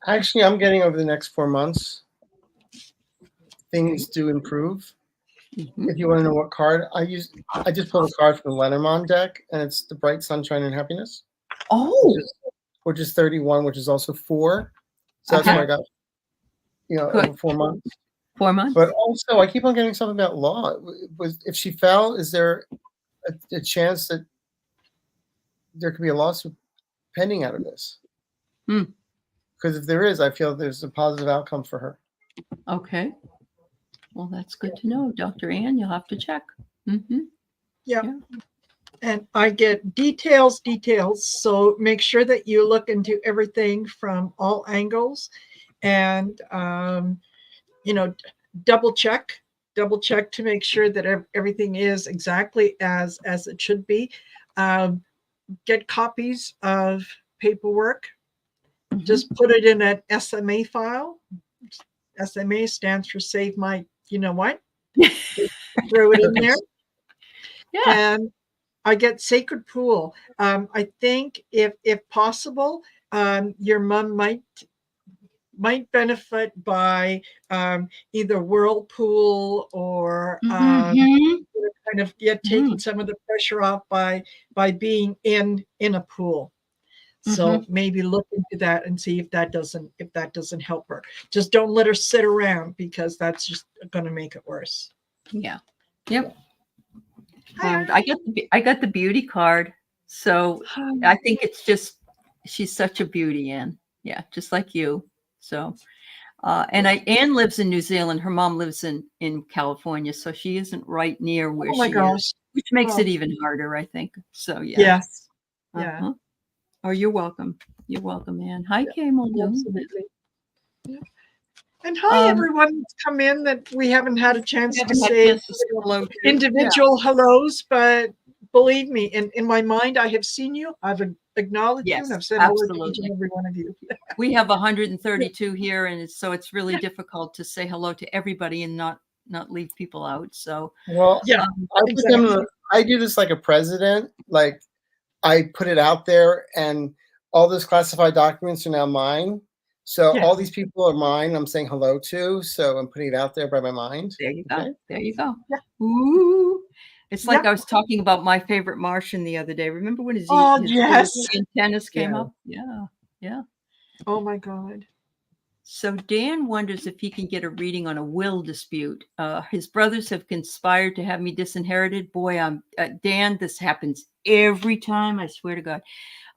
Actually, I'm getting over the next 4 months. Things do improve. Mhm. If you want to know what card I use, I just pulled a card from the Lenormand deck, and it's the Bright Sunshine and Happiness, Oh, which is 31, which is also 4. So that's Uh-huh. what I got, Good. over 4 months. 4 months? But also, I keep on getting something about law. If she fell, is there a chance that there could be a lawsuit pending out of this? Hmm. Because if there is, I feel there's a positive outcome for her. Okay. Well, that's good to know, Dr. Ann. You'll have to check. Mm-hmm. Yeah. Yeah. And I get details. So make sure that you look into everything from all angles and, double check to make sure that everything is exactly as it should be. Get copies of paperwork. Mhm. Just put it in an SMA file. SMA stands for Save My, you know what? Throw it in there. Yeah. And I get Sacred Pool. I think if possible, your mom might benefit by either Whirlpool or Mhm. kind of taking some of the pressure off by being in a pool. So maybe look into that and see if that doesn't help her. Just don't let her sit around because that's just going to make it worse. Yeah. Yep. I got the beauty card, so I think it's just she's such a beauty, Anne. Yeah, just like you. So, and Anne lives in New Zealand. Her mom lives in California, so she isn't right near where Oh my she gosh. is, which makes Oh. it even harder, I think. So yeah. Yes. Yeah. Uh-huh. Oh, you're welcome. You're welcome, Anne. Hi, Kay Muldoon. Absolutely. Yeah. And hi, everyone that's come in that we haven't had a chance to say hello to. individual hellos, but believe me, in my mind, I have seen you, I've acknowledged you, and I've said hello to each and every one of you. We have 132 here, and so it's really difficult to say hello to everybody and not leave people out. So, well, yeah, I do this like a president. Like I put it out there, and all those classified documents are now mine. So all these people are mine. I'm saying hello to. So I'm putting it out there by my mind. There you go. Okay? There you go. Yeah. Ooh. It's like I was talking about my favorite Martian the other day. Remember when his antennas came up? Yeah. Yeah. Oh my God. So Dan wonders if he can get a reading on a will dispute. His brothers have conspired to have me disinherited. Boy, Dan, this happens every time. I swear to God.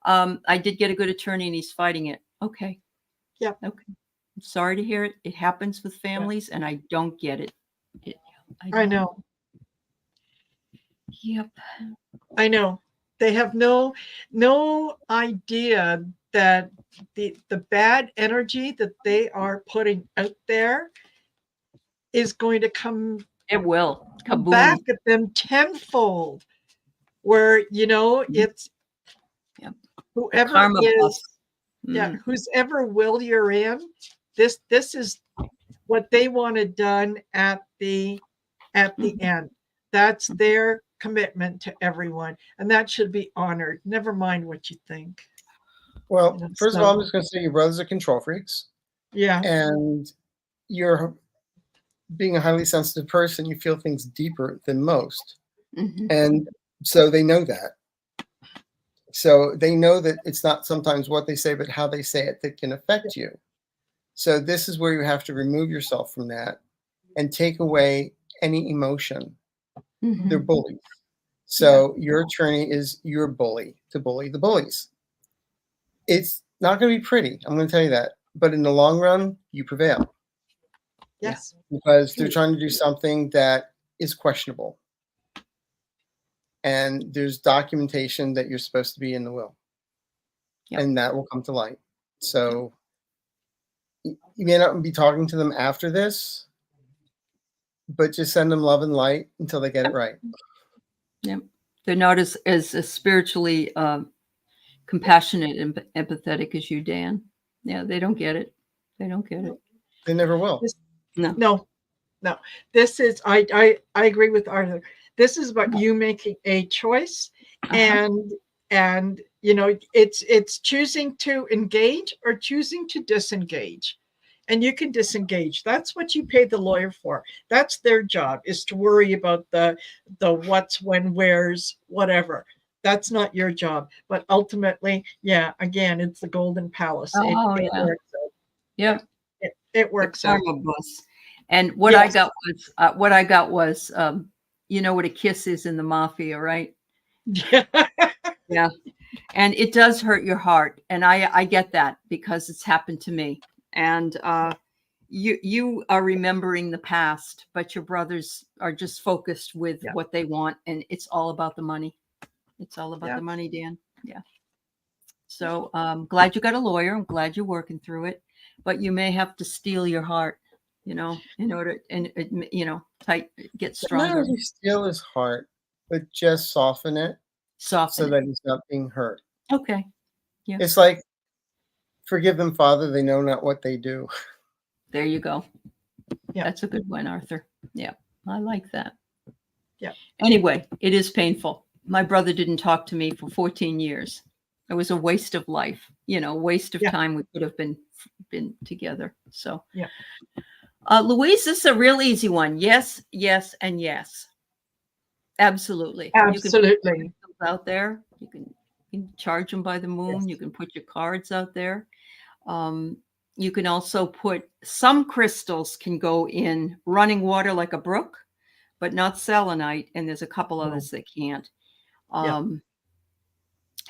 I did get a good attorney and he's fighting it. Okay. Yeah. Okay. I'm sorry to hear it. It happens with families and I don't get it. I know. Yep. I know. They have no idea that the bad energy that they are putting out there is going to come back at them tenfold. Where it's whoever is whoever will you're in, this is what they wanted done at the end. That's their commitment to everyone, and that should be honored. Never mind what you think. Well, first of all, I'm just going to say your brothers are control freaks. Yeah. And you're being a highly sensitive person, you feel things deeper than most. And so they know that. So they know that it's not sometimes what they say, but how they say it that can affect you. So this is where you have to remove yourself from that and take away any emotion. They're bullies. So your attorney is your bully to bully the bullies. It's not going to be pretty. I'm going to tell you that. But in the long run, you prevail. Yes. Because they're trying to do something that is questionable. And there's documentation that you're supposed to be in the will. Yep. And that will come to light. So you may not be talking to them after this, but just send them love and light until they get it right. Yep. They're not as spiritually compassionate and empathetic as you, Dan. Yeah, they don't get it. They don't get it. They never will. No. This is, I agree with Arthur. This is about you making a choice, and it's choosing to engage or choosing to disengage. And you can disengage. That's what you pay the lawyer for. That's their job, is to worry about the what's, when, where's, whatever. That's not your job. But ultimately, again, it's the golden palace. It works out. Yeah. It works out. And what I got was, you know what a kiss is in the mafia, right? Yeah. And it does hurt your heart. And I get that, because it's happened to me. And you are remembering the past, but your brothers are just focused with what they want. And it's all about the money. It's all about the money, Dan. Yeah. So I'm glad you got a lawyer. I'm glad you're working through it. But you may have to steel your heart, in order, and get stronger. Not really steal his heart, but just soften it. So that he's not being hurt. Okay. Yeah. It's like, forgive them, Father, they know not what they do. There you go. Yeah. That's a good one, Arthur. Yeah. I like that. Yeah. Anyway, it is painful. My brother didn't talk to me for 14 years. It was a waste of life, waste of time. We could have been together. So, Louise, this is a real easy one. Yes, yes, and yes. Absolutely. Absolutely. You can put out there. You can charge them by the moon. Yes. You can put your cards out there. You can also put, some crystals can go in running water like a brook, but not selenite. And there's a couple others that can't.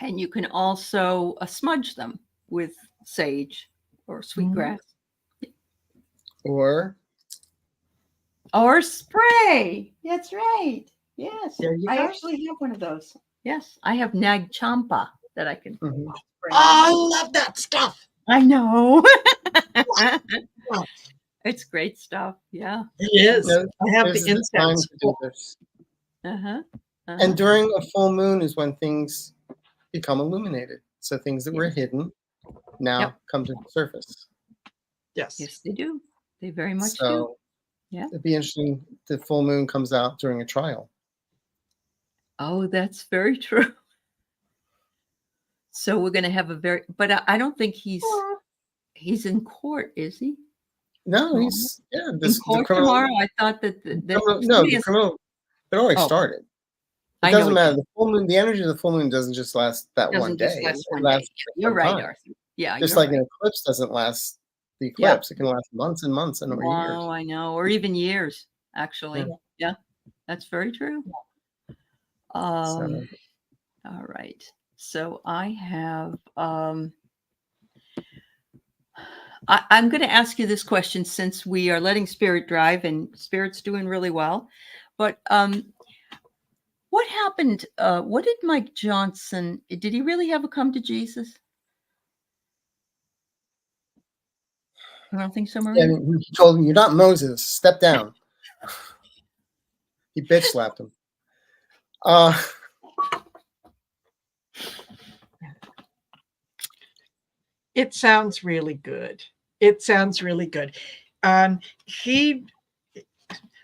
And you can also smudge them with sage or sweetgrass. Or spray. That's right. Yes. I actually have one of those. Yes. I have nag champa that I can spray. I love that stuff. I know. It's great stuff. Yeah. It is. I have the incense. And during a full moon is when things become illuminated. So things that were hidden now come to the surface. Yes. Yes, they do. They very much do. Yeah. It'd be interesting if the full moon comes out during a trial. Oh, that's very true. So we're going to have but I don't think he's in court, is he? No, he's in court tomorrow. I thought that the criminal, it already started. It doesn't matter. The full moon, the energy of the full moon doesn't just last that one day. You're right, Arthur. Yeah, just like an eclipse doesn't last the eclipse. It can last months and months and years. Oh, I know, or even years. Actually, yeah, that's very true. All right. So I have. I'm going to ask you this question, since we are letting Spirit drive and Spirit's doing really well. But what happened? What did Mike Johnson? Did he really ever come to Jesus? I don't think so, Marina. Yeah, he told him, "You're not Moses. Step down." He bitch slapped him. It sounds really good.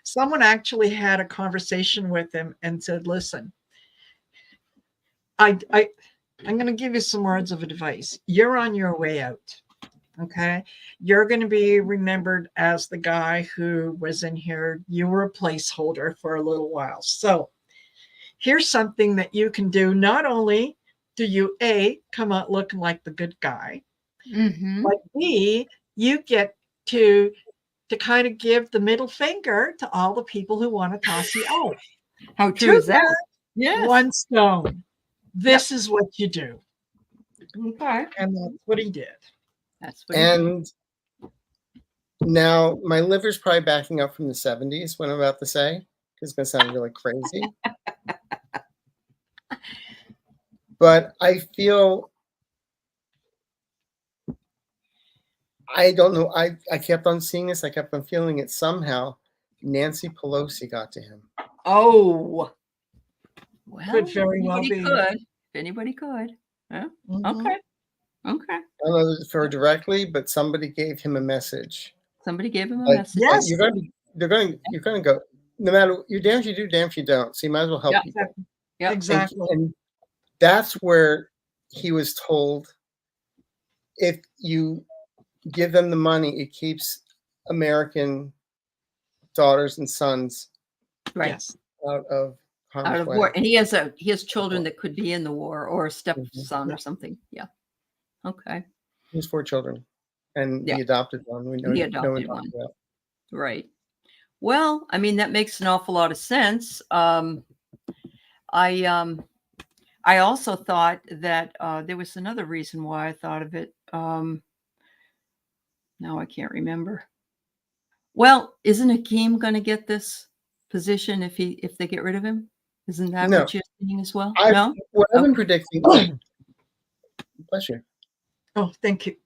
Someone actually had a conversation with him and said, "Listen, I'm going to give you some words of advice. You're on your way out. Okay. You're going to be remembered as the guy who was in here. You were a placeholder for a little while. So here's something that you can do. Not only do you come out looking like the good guy, but B, you get to kind of give the middle finger to all the people who want to toss you out. How true Two is that? birds, Yes. one stone. This is what you do. Okay. And that's what he did. That's what he did. And now my liver's probably backing up from the 70s, what I'm about to say. It's going to sound really crazy. But I feel, I don't know, I kept on seeing this. I kept on feeling it. Somehow Nancy Pelosi got to him. Oh. Well, Could very well be. If anybody could. Yeah. Okay. Okay. I don't know if for her directly, but somebody gave him a message. Somebody gave him a Like, message. Yes. You're going to go, no matter, you're damn if you do, damn if you don't. So you might as well help Yep. people. Yep. Exactly. And that's where he was told, if you give them the money, it keeps American daughters and sons Right. Yes. out of harm's Out of way. war. And he has children that could be in the war, or a stepson Yeah. or something. Yeah. Okay. He has 4 children, and Yeah. the adopted one. We know The no one adopted talks one. about. Right. Well, I mean, that makes an awful lot of sense. I also thought that there was another reason why I thought of it. Now I can't remember. Well, isn't Hakeem going to get this position if they get rid of him? Isn't that No. what you're saying as well? No? What I've been predicting, bless you. Oh, thank you.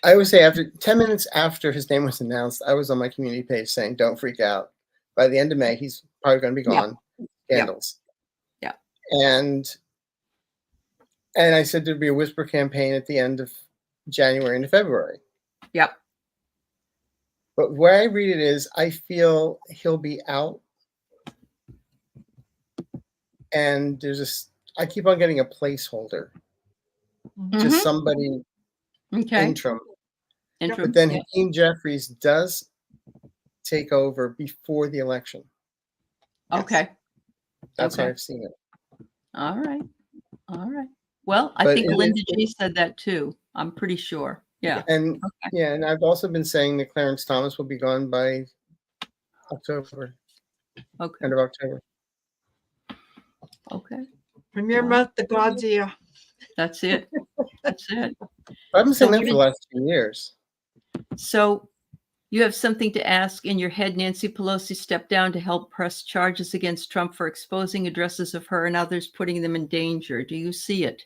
I always say 10 minutes after his name was announced, I was on my community page saying, don't freak out. By the end of May, he's probably going to be gone. Scandals. Yeah. And I said there'd be a whisper campaign at the end of January into February. Yep. But where I read it is, I feel he'll be out. And I keep on getting a placeholder. Just somebody interim. But then Hakeem Jeffries does take over before the election. Okay. That's how I've seen it. All right. All right. Well, I think Linda G said that too. I'm pretty sure. Yeah. And and I've also been saying that Clarence Thomas will be gone by October. Okay. End of October. Okay. From your mouth to God's ear. That's it. That's it. I've been saying that for the last 2 years. So you have something to ask in your head. Nancy Pelosi stepped down to help press charges against Trump for exposing addresses of her and others, putting them in danger. Do you see it?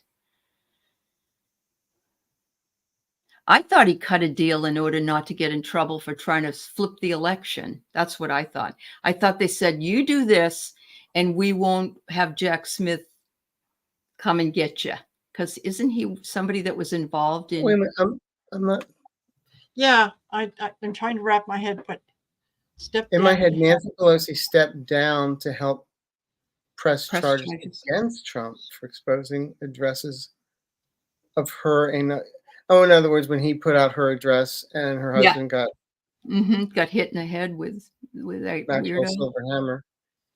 I thought he cut a deal in order not to get in trouble for trying to flip the election. That's what I thought. I thought they said, you do this and we won't have Jack Smith come and get you. Because isn't he somebody that was involved in? Wait a minute. I'm not. Yeah, I'm trying to wrap my head, but in my head, Nancy Pelosi stepped down to help press charges against Trump for exposing addresses of her. In other words, when he put out her address and her husband got hit in the head with a actual silver hammer.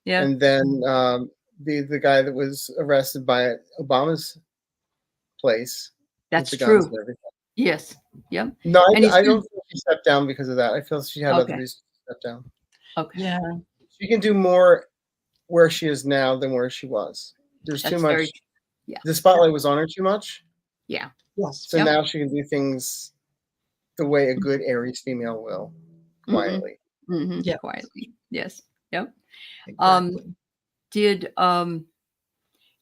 Yeah, and then the guy that was arrested by Obama's place. That's true. Yes. Yep. No, I don't think she stepped down because of that. I feel she had other reasons to step down. Okay. Yeah. She can do more where she is now than where she was. There's too much. The spotlight was on her too much. Yeah. Yes. So now she can do things the way a good Aries female will, quietly. Yeah. Quietly. Yes. Yep. Exactly.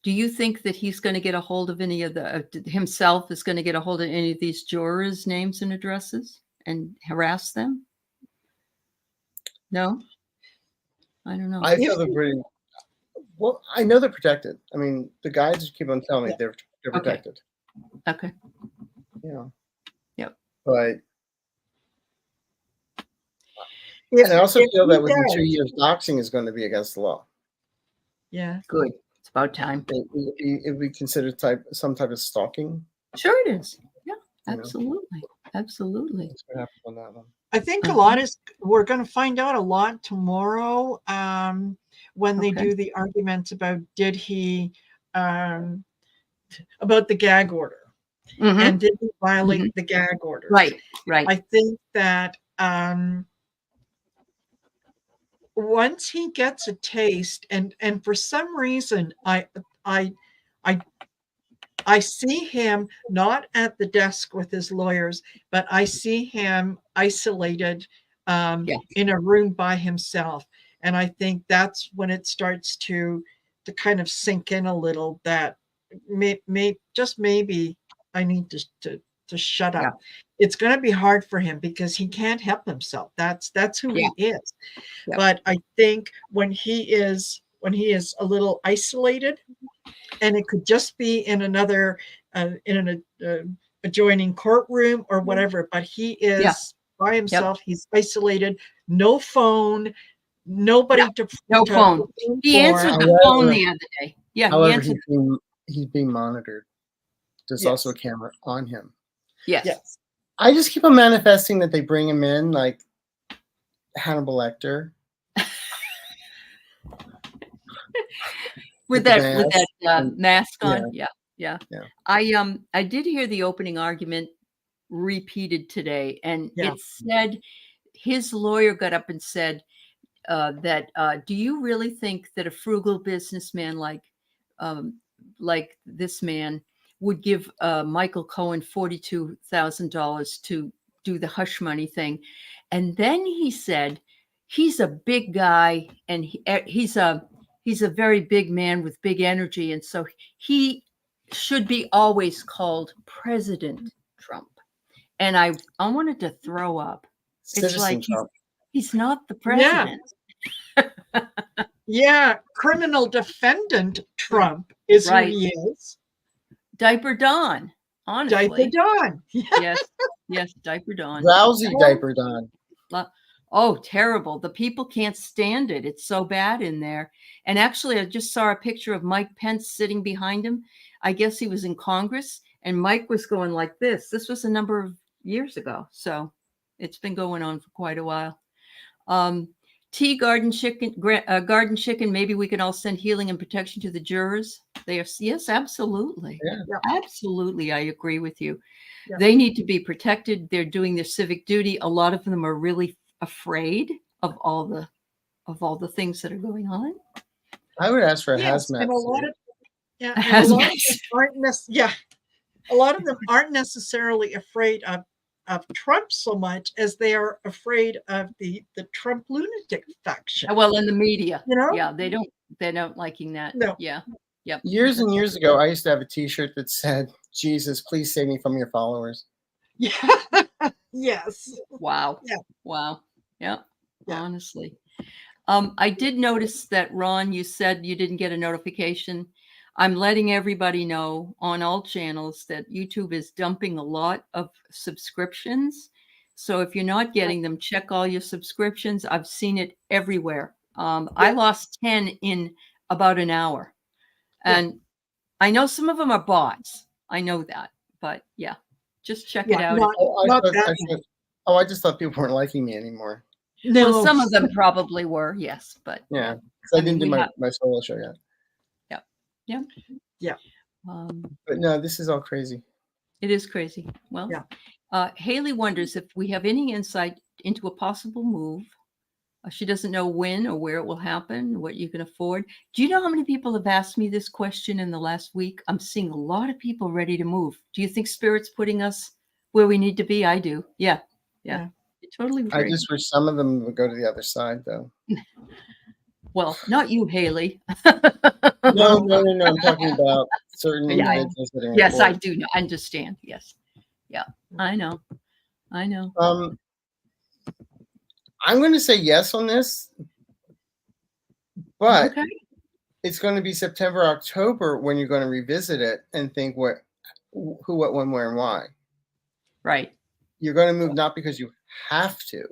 Do you think that he's going to get a hold of any of himself is going to get a hold of any of these jurors' names and addresses and harass them? No, I don't know. I feel they're pretty. Well, I know they're protected. I mean, the guys keep on telling me they're protected. Okay. Yeah. Yep. But. And I also feel that within 2 years, doxing is going to be against the law. Yeah. Good. It's about time. It we consider some type of stalking. Sure it is. Yeah, absolutely. Absolutely. What's going to happen on that one? I think a lot we're going to find out a lot tomorrow when they do the arguments about did he about the gag order. and didn't violate the gag orders. Right, right. I think that once he gets a taste, and for some reason, I see him not at the desk with his lawyers, but I see him isolated in a room by himself. And I think that's when it starts to kind of sink in a little that just maybe I need to shut up. Yeah. It's going to be hard for him because he can't help himself. That's who he is. Yeah. But I think when he is a little isolated, and it could just be in another in an adjoining courtroom or whatever, but he is by himself. He's isolated, no phone, nobody to no phone. He answered the phone the other day. Yeah, however, he's being monitored. There's also a camera on him. Yes. I just keep on manifesting that they bring him in like Hannibal Lecter. with that mask on. Yeah. I did hear the opening argument repeated today, and it said his lawyer got up and said that do you really think that a frugal businessman like this man would give Michael Cohen $42,000 to do the hush money thing? And then he said he's a big guy, and he's a very big man with big energy, and so he should be always called President Trump. And I wanted to throw up. It's like he's not the president. Yeah, criminal defendant Trump is who he is. Diaper Don, honestly. Diaper Don. Yes, Diaper Don. Lousy Diaper Don. Oh, terrible. The people can't stand it. It's so bad in there. And actually, I just saw a picture of Mike Pence sitting behind him. I guess he was in Congress, and Mike was going like this. This was a number of years ago. So it's been going on for quite a while. Tea Garden Chicken, maybe we can all send healing and protection to the jurors. Yes, absolutely. Absolutely. I agree with you. They need to be protected. They're doing their civic duty. A lot of them are really afraid of all the things that are going on. I would ask for a hazmat. And a lot of them aren't necessarily afraid of Trump so much as they are afraid of the Trump lunatic faction. Well, in the media, they're not liking that. No. Yeah. Yep. Years and years ago, I used to have a T-shirt that said, "Jesus, please save me from your followers." Yeah. Yes. Wow. Yeah. Wow. Yeah. Honestly. I did notice that, Ron, you said you didn't get a notification. I'm letting everybody know on all channels that YouTube is dumping a lot of subscriptions. So if you're not getting them, check all your subscriptions. I've seen it everywhere. I lost 10 in about an hour. And I know some of them are bots. I know that. But just check it out. I just thought people weren't liking me anymore. No, well, some of them probably were, yes. But because I didn't do my solo show yet. Yeah. But no, this is all crazy. It is crazy. Well, Haley wonders if we have any insight into a possible move. She doesn't know when or where it will happen, what you can afford. Do you know how many people have asked me this question in the last week? I'm seeing a lot of people ready to move. Do you think Spirit's putting us where we need to be? I do. Yeah. Totally agree. I just wish some of them would go to the other side, though. Well, not you, Haley. No. I'm talking about certain individuals. Yes, I do understand. Yes. Yeah, I know. I'm going to say yes on this, but it's going to be September, October when you're going to revisit it and think who, what, when, where, and why. Right. You're going to move not because you have to.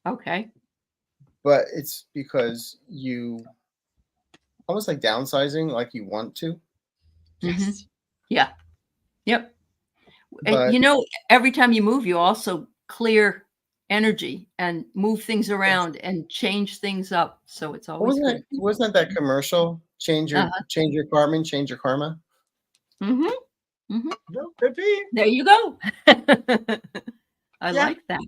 Okay. But it's because you almost like downsizing, like you want to. Yes. Yeah. Yep. And every time you move, you also clear energy and move things around and change things up. So it's always good. Wasn't that commercial? Change your karma, change your karma. Mm-hmm. Mhm. No, could be. There you go. I Yeah. like that.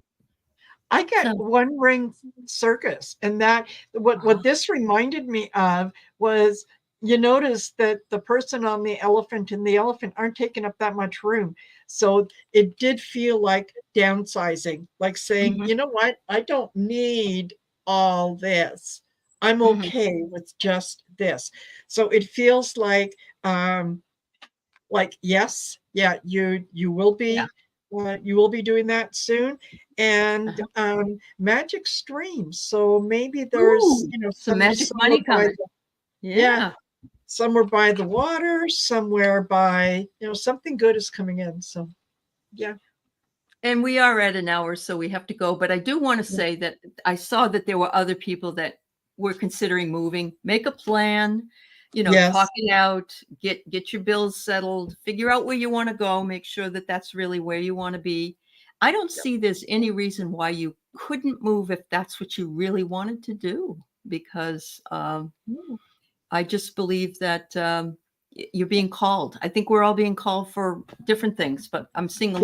I get So one ring circus, and that what this reminded me of was, you notice that the person on the elephant and the elephant aren't taking up that much room. So it did feel like downsizing, like saying, Mhm, you know what, I don't need all this. I'm mhm. okay with just this. So it feels like yes, yeah, Yeah. you will be doing that soon, and Uh-huh. magic streams, so maybe there's, Ooh, some magic somewhere money by coming. the, yeah, Yeah. somewhere by the water, somewhere by, something good is coming in, so yeah. And we are at an hour, so we have to go. But I do want to Yeah. say that I saw that there were other people that were considering moving. Make a plan, talk Yes. it out, get your bills settled, figure out where you want to go, make sure that that's really where you want to be. I don't Yep. see there's any reason why you couldn't move if that's what you really wanted to do, because Mm. I just believe that you're being called. I think we're all being called for different things, but I'm seeing Yes. a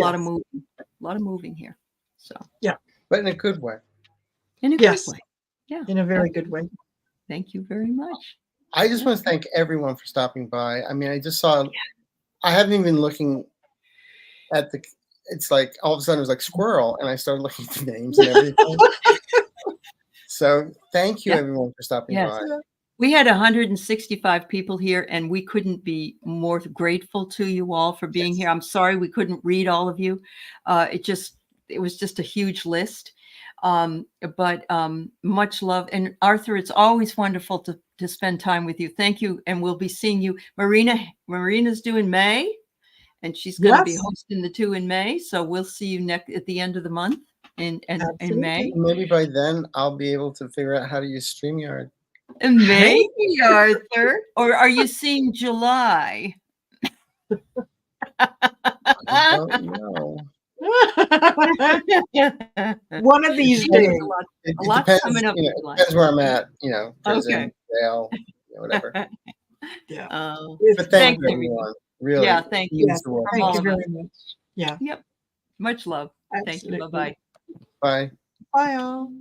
lot of moving here. So, Yeah. But in a good way. in a good Yes. way. Yeah. In a very good way. Thank you very much. I just Yeah. want to thank everyone for stopping by. I mean, I just saw, I haven't even been looking at the, it's like all of a sudden it was like squirrel, and I started looking at the names and everything. So thank you Yeah. everyone for stopping Yes. by. Yeah. We had 165 people here, and we couldn't be more grateful to you all for being Yes. here. I'm sorry we couldn't read all of you. It was just a huge list. But much love. And Arthur, it's always wonderful to spend time with you. Thank you. And we'll be seeing you. Marina's due in May, and she's going to be Yes. hosting the 2 in May. So we'll see you next at the end of the month in May. Absolutely. Maybe by then I'll be able to figure out how to use StreamYard. Hey. Maybe, Arthur. Or are you seeing July? I don't know. One of It these depends. days. A It lot's depends. coming up in It July. depends where I'm at. Okay. Prison, jail, whatever. Yeah. Oh, It's But thank thanks, you, fun. everyone. everyone. Really, Yeah, it thank you means Yes. the world from to Thank all you us. of us. very much. Yeah. Yep. Much love. Thank you. Absolutely. Bye-bye. Bye. Bye all.